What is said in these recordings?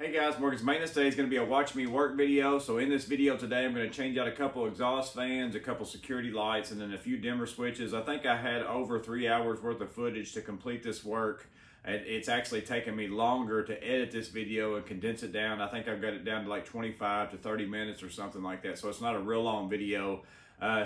Hey guys, Morgan's Maintenance. Today is going to be a watch me work video. So in this video today, I'm going to change out a couple exhaust fans, a couple security lights, and then a few dimmer switches. I think I had over 3 hours worth of footage to complete this work. It's actually taken me longer to edit this video and condense it down. I think I've got it down to like 25 to 30 minutes or something like that. So it's not a real long video.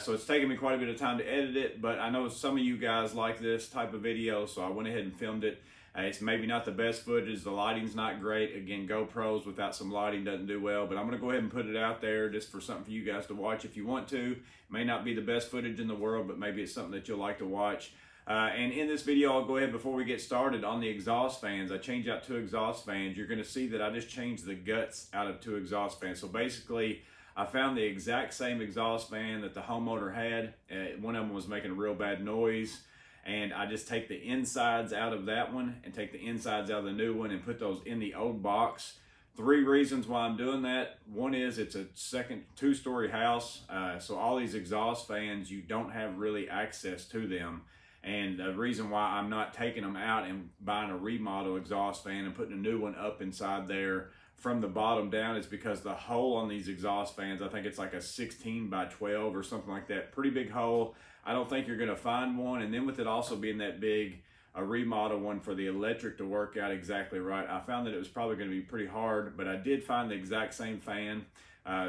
So it's taken me quite a bit of time to edit it, but I know some of you guys like this type of video, so I went ahead and filmed it. It's maybe not the best footage, the lighting's not great. Again, GoPros without some lighting doesn't do well, but I'm gonna go ahead and put it out there just for something for you guys to watch if you want to. It may not be the best footage in the world, but maybe it's something that you'll like to watch. And in this video, I'll go ahead before we get started on the exhaust fans. I changed out 2 exhaust fans. You're gonna see that I just changed the guts out of 2 exhaust fans. So basically, I found the exact same exhaust fan that the homeowner had. One of them was making a real bad noise. And I just take the insides out of that one and take the insides out of the new one and put those in the old box. 3 reasons why I'm doing that. One is it's a second 2-story house. So all these exhaust fans, you don't have really access to them. And the reason why I'm not taking them out and buying a remodel exhaust fan and putting a new one up inside there from the bottom down is because the hole on these exhaust fans, I think it's like a 16 by 12 or something like that. Pretty big hole. I don't think you're gonna find one. And then with it also being that big, a remodel one for the electric to work out exactly right, I found that it was probably gonna be pretty hard, but I did find the exact same fan.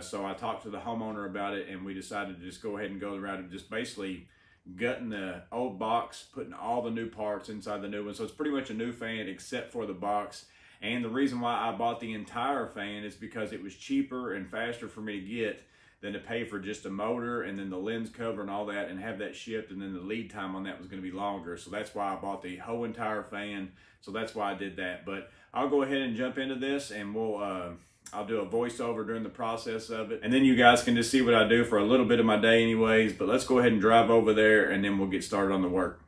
So I talked to the homeowner about it and we decided to just go ahead and go the route of just basically gutting the old box, putting all the new parts inside the new one. So it's pretty much a new fan except for the box. And the reason why I bought the entire fan is because it was cheaper and faster for me to get than to pay for just a motor and then the lens cover and all that and have that shipped, and then the lead time on that was going to be longer. So that's why I bought the whole entire fan. So that's why I did that. But I'll go ahead and jump into this and I'll do a voiceover during the process of it. And then you guys can just see what I do for a little bit of my day anyways. But let's go ahead and drive over there and then we'll get started on the work.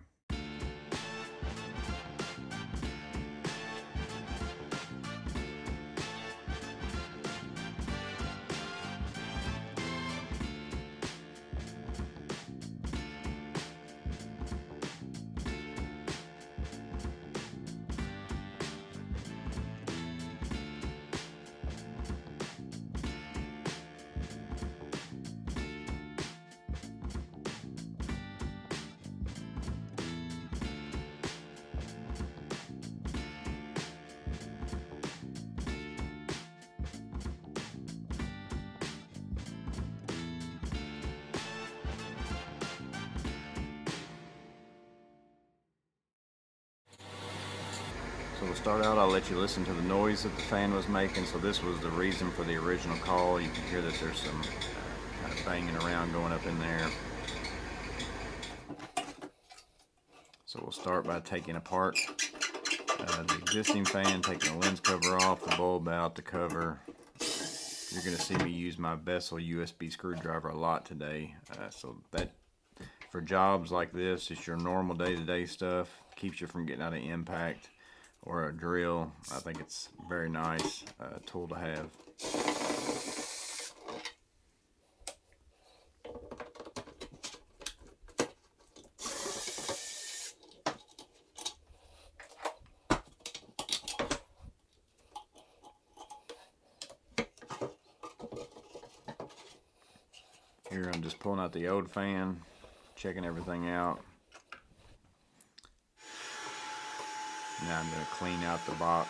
So to start out, I'll let you listen to the noise that the fan was making. So this was the reason for the original call. You can hear that there's some kind of banging around going up in there. So we'll start by taking apart the existing fan, taking the lens cover off, the bulb out, the cover. You're going to see me use my Vessel USB screwdriver a lot today. So that for jobs like this, it's your normal day-to-day stuff. Keeps you from getting out of impact or a drill. I think it's a very nice tool to have. Here I'm just pulling out the old fan, checking everything out. Now I'm going to clean out the box,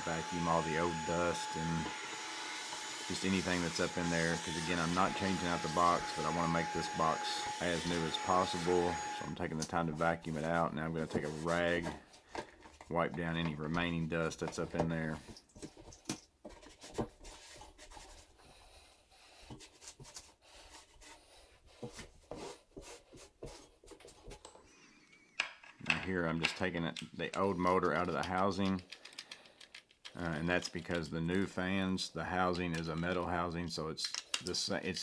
vacuum all the old dust and just anything that's up in there, because again, I'm not changing out the box, but I want to make this box as new as possible. So I'm taking the time to vacuum it out. Now I'm going to take a rag, wipe down any remaining dust that's up in there. Here I'm just taking the old motor out of the housing, and that's because the new fans, the housing is a metal housing, so it's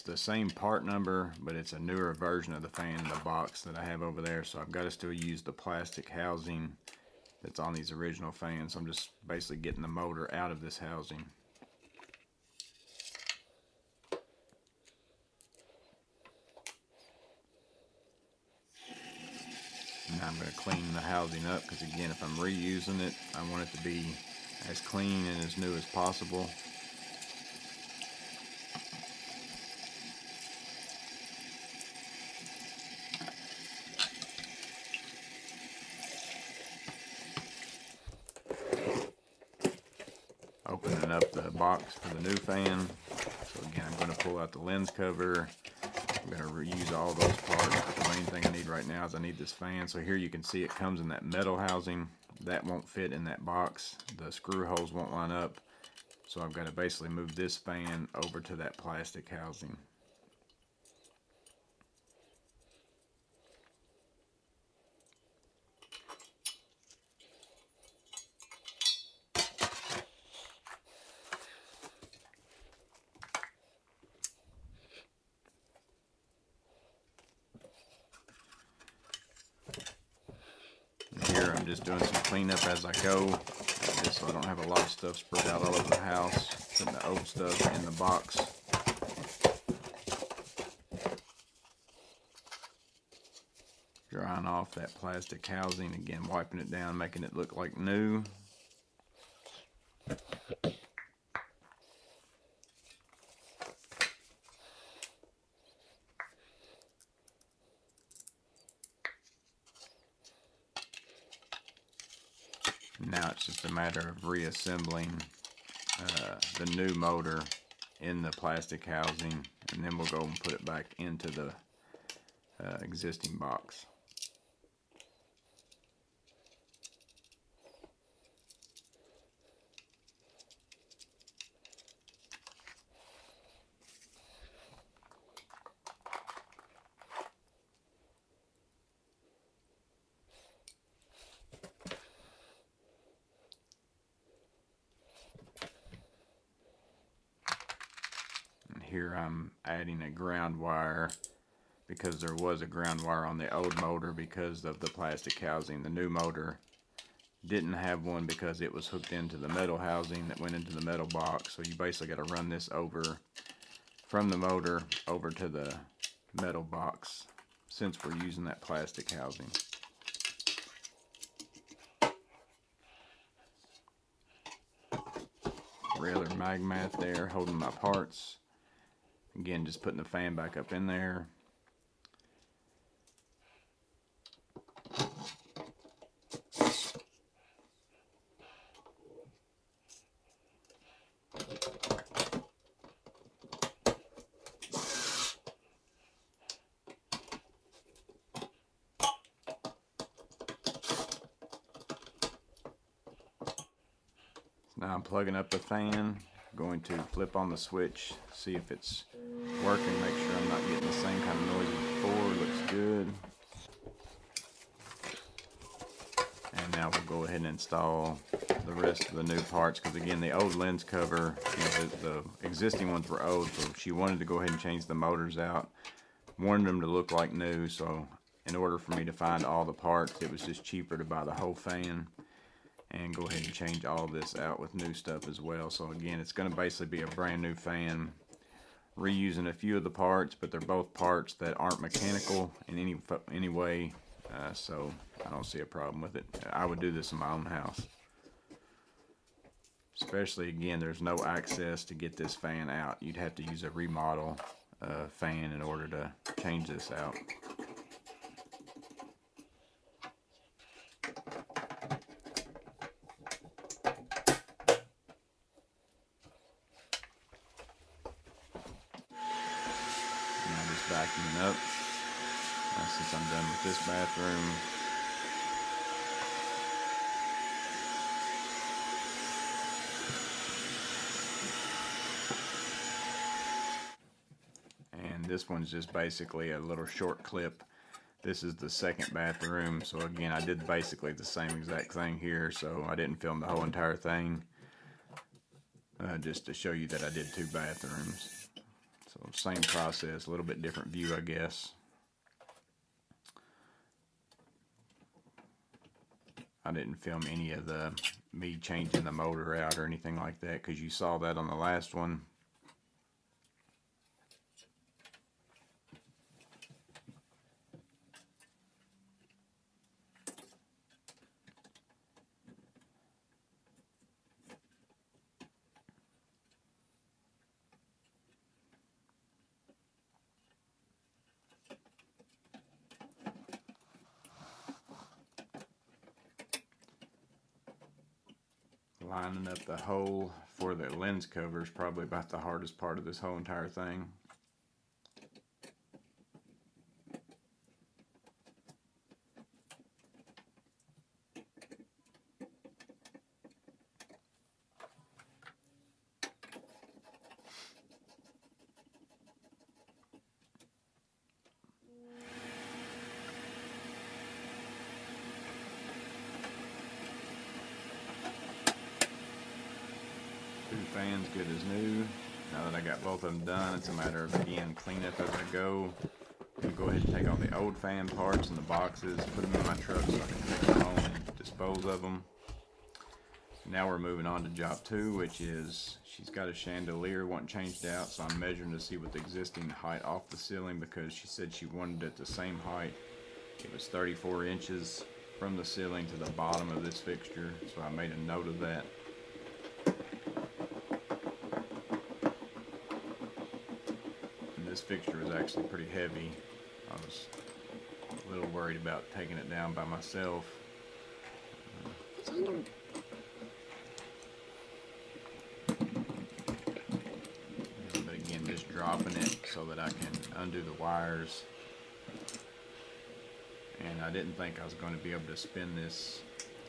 the same part number, but it's a newer version of the fan in the box that I have over there. So I've got to still use the plastic housing that's on these original fans. So I'm just basically getting the motor out of this housing. Now I'm going to clean the housing up, because again, if I'm reusing it, I want it to be as clean and as new as possible. Opening up the box for the new fan. So again, I'm going to pull out the lens cover. I'm going to reuse all those parts, but the main thing I need right now is I need this fan. So here you can see it comes in that metal housing. That won't fit in that box. The screw holes won't line up. So I've got to basically move this fan over to that plastic housing. Here I'm just doing some cleanup as I go, just so I don't have a lot of stuff spread out all over the house. Putting the old stuff in the box. Drying off that plastic housing, again wiping it down, making it look like new. Now it's just a matter of reassembling the new motor in the plastic housing, and then we'll go and put it back into the existing box. Here I'm adding a ground wire because there was a ground wire on the old motor because of the plastic housing. The new motor didn't have one because it was hooked into the metal housing that went into the metal box. So you basically got to run this over from the motor over to the metal box since we're using that plastic housing. Regular mag mat there holding my parts. Again, just putting the fan back up in there. Now I'm plugging up the fan. Going to flip on the switch, see if it's working, make sure I'm not getting the same kind of noise as before. Looks good. And now we'll go ahead and install the rest of the new parts, because again, the old lens cover, the existing ones were old, so she wanted to go ahead and change the motors out. Wanted them to look like new, so in order for me to find all the parts, it was just cheaper to buy the whole fan and go ahead and change all this out with new stuff as well. So again, it's going to basically be a brand new fan, reusing a few of the parts, but they're both parts that aren't mechanical in any way, so I don't see a problem with it. I would do this in my own house. Especially, again, there's no access to get this fan out. You'd have to use a remodel fan in order to change this out. Vacuuming up since I'm done with this bathroom. And this one's just basically a little short clip. This is the second bathroom, so again, I did basically the same exact thing here, so I didn't film the whole entire thing, just to show you that I did two bathrooms. So same process, a little bit different view, I guess. I didn't film any of me changing the motor out or anything like that, because you saw that on the last one. Lining up the hole for the lens cover is probably about the hardest part of this whole entire thing. Two fans good as new. Now that I got both of them done, it's a matter of, again, cleanup as I go. I'll go ahead and take all the old fan parts and the boxes, put them in my truck so I can take them home and dispose of them. Now we're moving on to job 2, which is she's got a chandelier wanting changed out, so I'm measuring to see what the existing height off the ceiling, because she said she wanted it the same height. It was 34 inches from the ceiling to the bottom of this fixture, so I made a note of that. This fixture is actually pretty heavy. I was a little worried about taking it down by myself. But again, just dropping it so that I can undo the wires. And I didn't think I was going to be able to spin this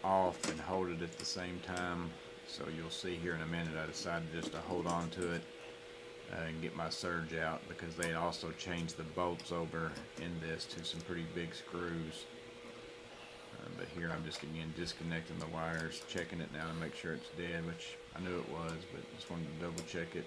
off and hold it at the same time. So you'll see here in a minute I decided just to hold on to it and get my surge out, because they also changed the bolts over in this to some pretty big screws. But here I'm just again disconnecting the wires, checking it now to make sure it's dead, which I knew it was, but just wanted to double check it.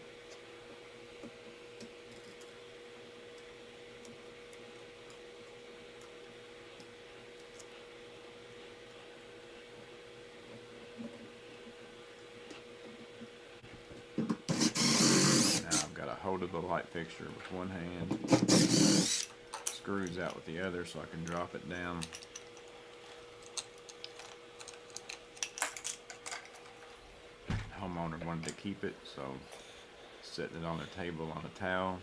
Hold of the light fixture with one hand, screws out with the other so I can drop it down. Homeowner wanted to keep it, so setting it on the table on a towel.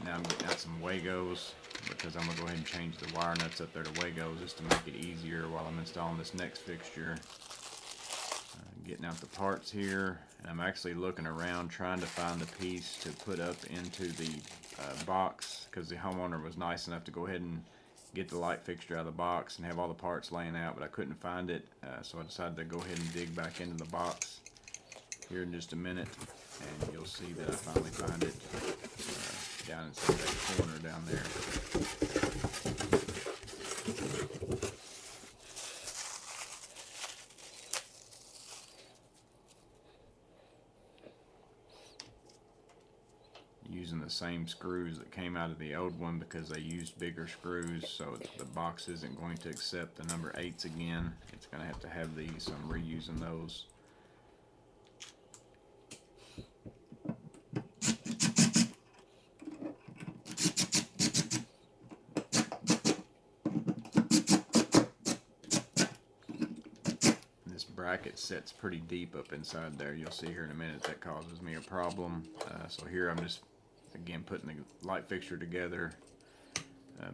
Now I'm getting out some Wagos, because I'm going to go ahead and change the wire nuts up there to Wagos just to make it easier while I'm installing this next fixture. Getting out the parts here, and I'm actually looking around trying to find a piece to put up into the box, because the homeowner was nice enough to go ahead and get the light fixture out of the box and have all the parts laying out, but I couldn't find it, so I decided to go ahead and dig back into the box here in just a minute, and you'll see that I finally find it down inside that corner down there. Using the same screws that came out of the old one, because they used bigger screws, so the box isn't going to accept the number 8s again. It's going to have these, so I'm reusing those. This bracket sets pretty deep up inside there. You'll see here in a minute that causes me a problem. So here I'm just again putting the light fixture together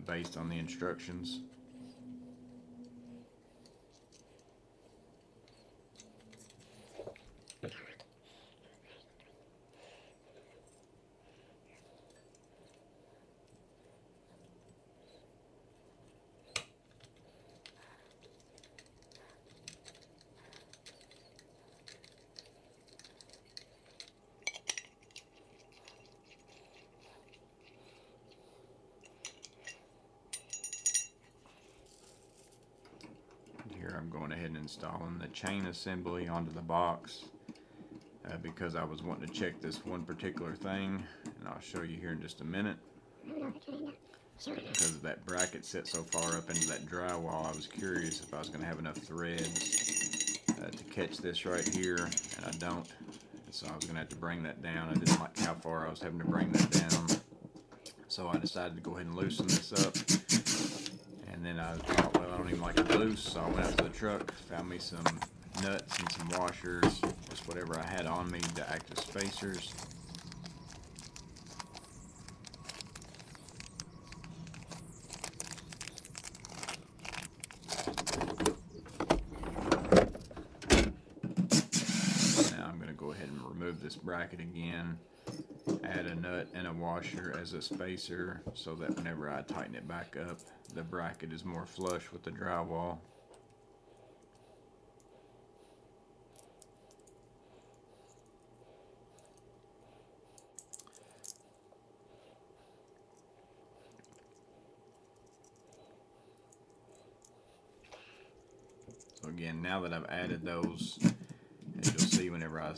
based on the instructions. I'm going ahead and installing the chain assembly onto the box because I was wanting to check this one particular thing, and I'll show you here in just a minute. Because that bracket set so far up into that drywall, I was curious if I was going to have enough threads to catch this right here, and I don't. So I was going to have to bring that down. I didn't like how far I was having to bring that down. So I decided to go ahead and loosen this up. And then I thought, well, I don't even like it loose, so I went out to the truck, found me some nuts and some washers, just whatever I had on me, the active spacers. remove this bracket again, add a nut and a washer as a spacer so that whenever I tighten it back up, the bracket is more flush with the drywall. So again, now that I've added those, as you'll see whenever I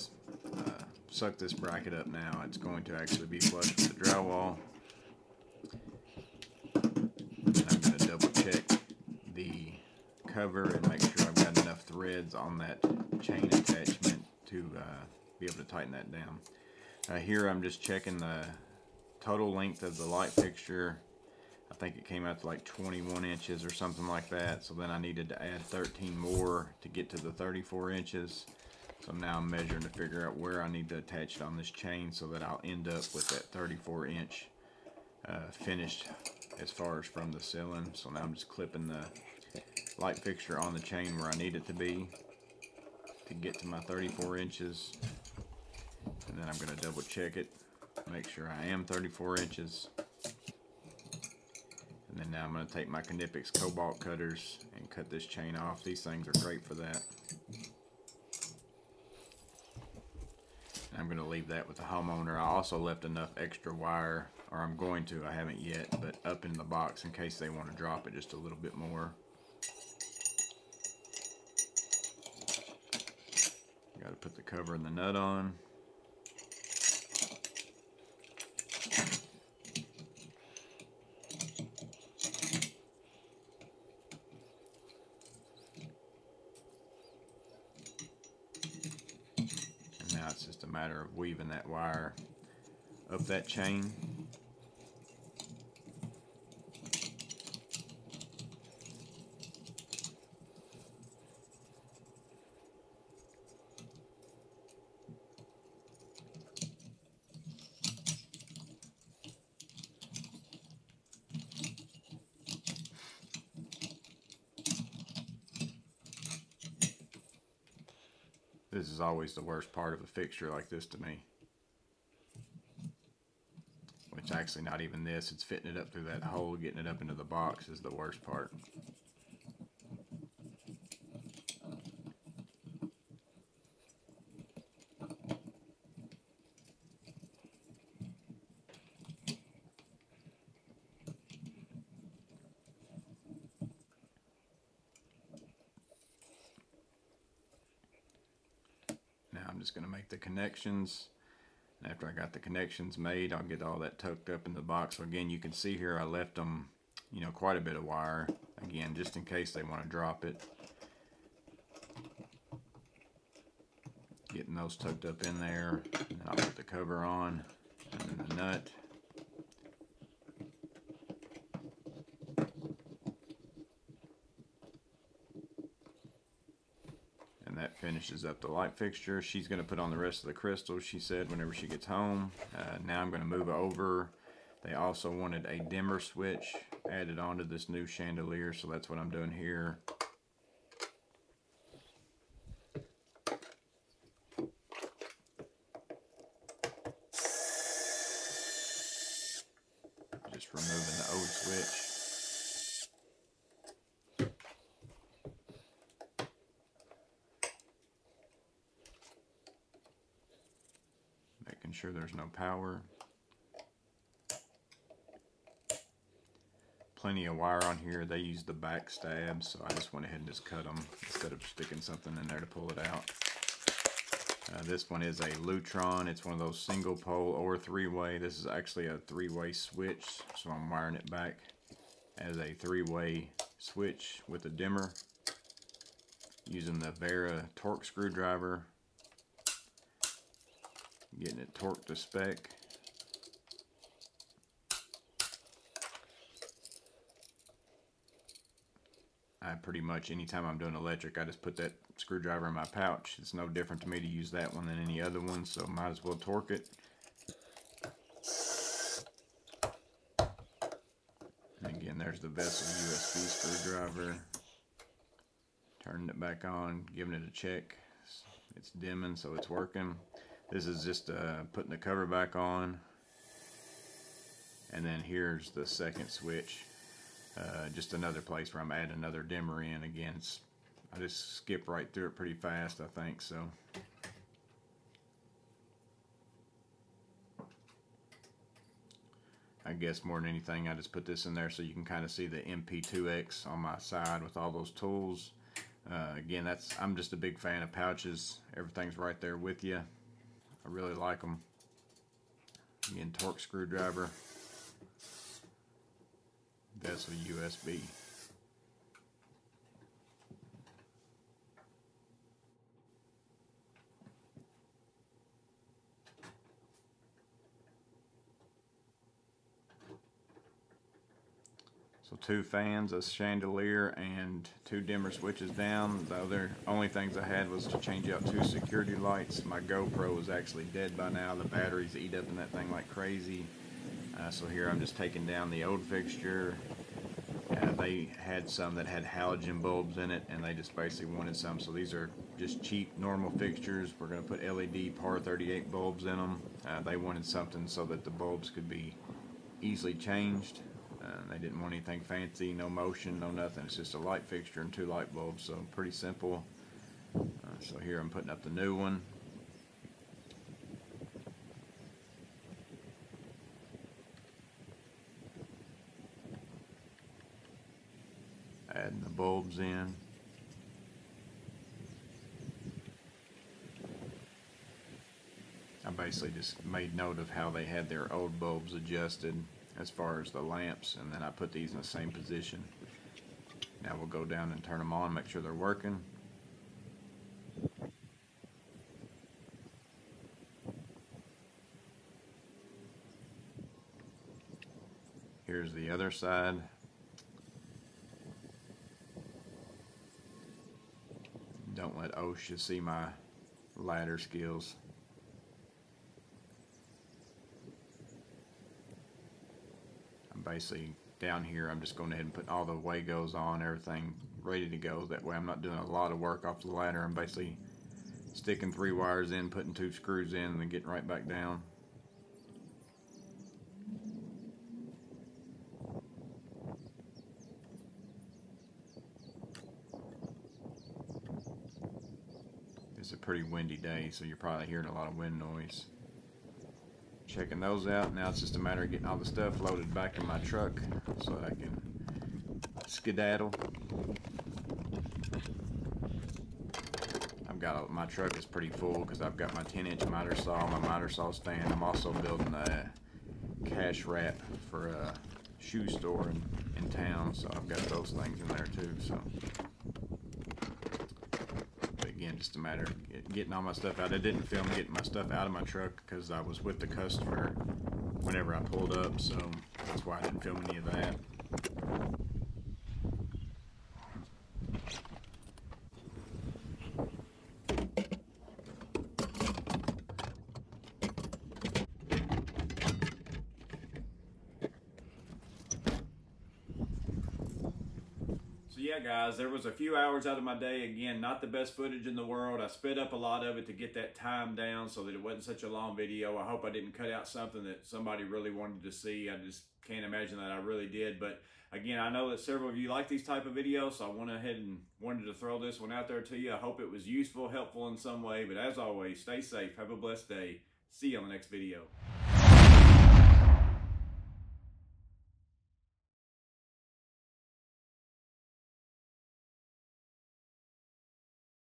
suck this bracket up now, it's going to actually be flush with the drywall. And I'm going to double check the cover and make sure I've got enough threads on that chain attachment to be able to tighten that down. Here I'm just checking the total length of the light fixture. I think it came out to like 21 inches or something like that, so then I needed to add 13 more to get to the 34 inches. So now I'm measuring to figure out where I need to attach it on this chain so that I'll end up with that 34 inch finished as far as from the ceiling. So now I'm just clipping the light fixture on the chain where I need it to be to get to my 34 inches. And then I'm going to double check it, make sure I am 34 inches. And then now I'm going to take my Knipex Cobalt cutters and cut this chain off. These things are great for that. And I'm going to leave that with the homeowner. I also left enough extra wire, or I'm going to, I haven't yet, but up in the box in case they want to drop it just a little bit more. Got to put the cover and the nut on. Now it's just a matter of weaving that wire up that chain. This is always the worst part of a fixture like this to me. Which actually not even this, it's fitting it up through that hole, getting it up into the box is the worst part. I'm just going to make the connections, and after I got the connections made, I'll get all that tucked up in the box. So again, you can see here I left them, you know, quite a bit of wire, again, just in case they want to drop it. Getting those tucked up in there, and I'll put the cover on, and then the nut. That finishes up the light fixture. She's going to put on the rest of the crystals, she said, whenever she gets home. Now I'm going to move over. They also wanted a dimmer switch added onto this new chandelier, so that's what I'm doing here. Just removing the old switch. Making sure there's no power. Plenty of wire on here. They use the back stabs, so I just went ahead and just cut them instead of sticking something in there to pull it out. This one is a Lutron. It's one of those single pole or three-way. This is actually a three-way switch, so I'm wiring it back as a three-way switch with a dimmer using the Vera torque screwdriver. Getting it torqued to spec. I pretty much, anytime I'm doing electric, I just put that screwdriver in my pouch. It's no different to me to use that one than any other one, so might as well torque it. And again, there's the Vessel USB screwdriver. Turning it back on, giving it a check. It's dimming, so it's working. This is just putting the cover back on. And then here's the second switch. Just another place where I'm adding another dimmer in. Again, I just skip right through it pretty fast, I think so. I guess more than anything, I just put this in there so you can kind of see the MP2X on my side with all those tools. Again, I'm just a big fan of pouches. Everything's right there with you. I really like them. Again, torque screwdriver. That's a USB. So 2 fans, a chandelier, and 2 dimmer switches down. The other only things I had was to change out 2 security lights. My GoPro is actually dead by now. The batteries eat up in that thing like crazy. So here I'm just taking down the old fixture. They had some that had halogen bulbs in it, and they just basically wanted some. So these are just cheap, normal fixtures. We're going to put LED par 38 bulbs in them. They wanted something so that the bulbs could be easily changed. They didn't want anything fancy, no motion, no nothing. It's just a light fixture and 2 light bulbs, so pretty simple. So here I'm putting up the new one. Adding the bulbs in. I basically just made note of how they had their old bulbs adjusted as far as the lamps, and then I put these in the same position. Now we'll go down and turn them on, make sure they're working. Here's the other side. Don't let OSHA see my ladder skills. I'm basically down here, I'm just going ahead and put all the Wagos on, everything ready to go. That way I'm not doing a lot of work off the ladder. I'm basically sticking 3 wires in, putting 2 screws in, and then getting right back down. It's a pretty windy day, so you're probably hearing a lot of wind noise. Checking those out. Now it's just a matter of getting all the stuff loaded back in my truck so that I can skedaddle. My truck is pretty full because I've got my 10-inch miter saw, my miter saw stand. I'm also building a cash wrap for a shoe store in town, so I've got those things in there too. So, but again, just a matter of getting all my stuff out. I didn't film getting my stuff out of my truck because I was with the customer whenever I pulled up, so that's why I didn't film any of that. Yeah, guys, there was a few hours out of my day. Again, not the best footage in the world. I sped up a lot of it to get that time down so that it wasn't such a long video. I hope I didn't cut out something that somebody really wanted to see. I just can't imagine that I really did. But again, I know that several of you like these type of videos, so I went ahead and wanted to throw this one out there to you. I hope it was useful, helpful in some way. But as always, stay safe. Have a blessed day. See you on the next video.